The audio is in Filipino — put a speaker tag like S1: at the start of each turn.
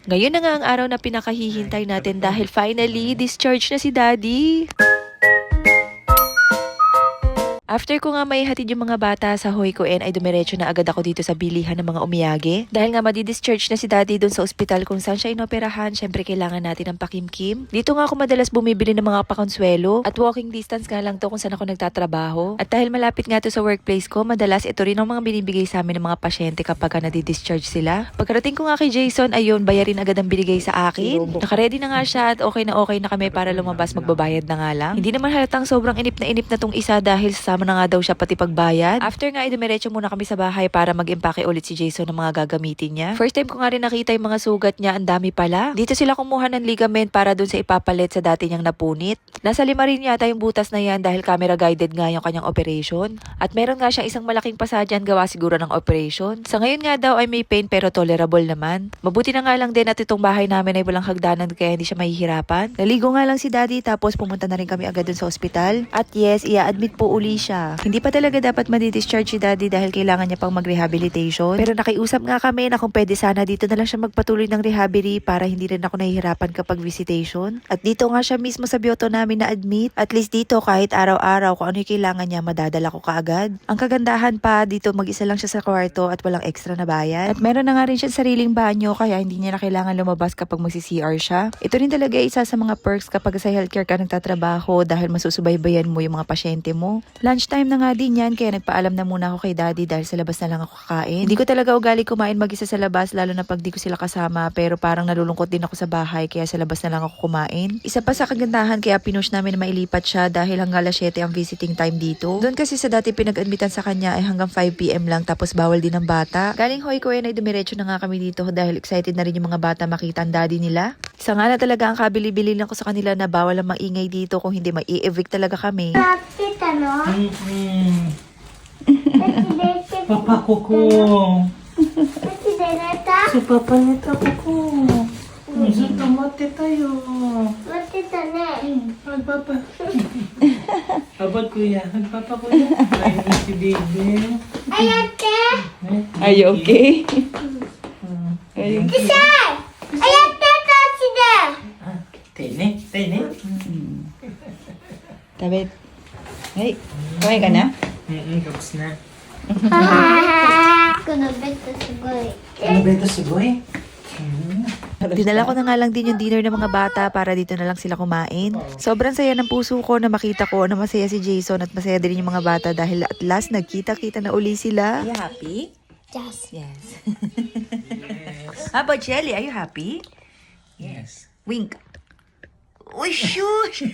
S1: Ngayon na nga ang araw na pinakahihintay natin dahil finally, discharge na si Daddy. After ko nga maihatid yung mga bata sa Hoykoen ay dumiretso na agad ako dito sa bilihan ng mga umiyage. Dahil nga madi-discharge na si Daddy dun sa ospital kung saan siya inoperahan, syempre kailangan natin ng pakimkim. Dito nga ako madalas bumibili ng mga pakonsuelo at walking distance nga lang to kung saan ako nagtatrabaho. At dahil malapit nga to sa workplace ko, madalas ito rin ang mga binibigay sa amin ng mga pasyente kapag nadi-discharge sila. Pagkarating ko nga kay Jason, ayun, bayarin agad ang binigay sa akin. Nakaready na nga siya at okay na kami para lumabas, magbabayad na nga lang. Hindi naman halatang sobrang inip na tong isa dahil sama na nga daw siya pati pagbayad. After nga, dumiretso muna kami sa bahay para mag-impake ulit si Jason ng mga gagamitin niya. First time ko nga rin nakita yung mga sugat niya, ang dami pala. Dito sila kumuha ng ligament para dun sa ipapalit sa dati niyang napunit. Nasa 5 rin yata yung butas na yan dahil camera guided nga yung kanyang operation. At meron nga siya isang malaking pasa dyan gawa siguro ng operation. Sa ngayon nga daw ay may pain pero tolerable naman. Mabuti na nga lang din at itong bahay namin ay walang hagdanan kaya hindi siya mahihirapan. Naligo nga lang si Daddy tapos pumunta na rin kami agad dun sa ospital. At yes, i-admit po uli siya. Hindi pa talaga dapat madi-discharge si Daddy dahil kailangan niya pang mag-rehabilitation. Pero nakiusap nga kami na kung pwede sana dito na lang siya magpatuloy ng recovery para hindi rin ako nahihirapan kapag visitation. At dito nga siya mismo sa bioto namin na admit. At least dito kahit araw-araw kung ano yung kailangan niya madadala ko kaagad. Ang kagandahan pa dito mag-isa lang siya sa kwarto at walang extra na bayad. At meron na nga rin siya sariling banyo kaya hindi niya na kailangan lumabas kapag magsi-CR siya. Ito rin talaga isa sa mga perks kapag sa healthcare ka nagtatrabaho dahil masusubaybayan mo yung mga pasyente mo. Lunchtime na nga din yan kaya nagpaalam na muna ako kay Daddy dahil sa labas na lang ako kakain. Hindi ko talaga ugali kumain mag-isa sa labas lalo na pag di ko sila kasama pero parang nalulungkot din ako sa bahay kaya sa labas na lang ako kumain. Isa pa sa kagandahan kaya pinush namin na mailipat siya dahil hanggang alas 7 ang visiting time dito. Doon kasi sa dati pinag-admitan sa kanya ay hanggang 5 PM lang tapos bawal din ang bata. Galing Hoykoen ay dumiretso na nga kami dito dahil excited na rin yung mga bata makita ang daddy nila. Isa nga na talaga ang kabili-bili lang ko sa kanila na bawal ang maingay dito kung hindi mai-evict talaga kami.
S2: Papa Kuko. Si Papa nito Kuko. Sa tomate tayo. Papa. Abot kuya. Papa kuya. Ay, si baby.
S1: Are you okay? Are you okay?
S2: Tene.
S1: Tabit. Hey, kumain ka na?
S2: Tapos na.
S3: このベッドすごい。
S2: Ano ba ito si Boy?
S1: Dinala ko na nga lang din yung dinner ng mga bata para dito na lang sila kumain. Sobrang saya ng puso ko na makita ko na masaya si Jason at masaya din yung mga bata dahil at last nagkita-kita na uli sila. Are you happy?
S3: Yes.
S1: Yes. How about Jelly? Are you happy?
S2: Yes.
S1: Wink. Oh, shoot!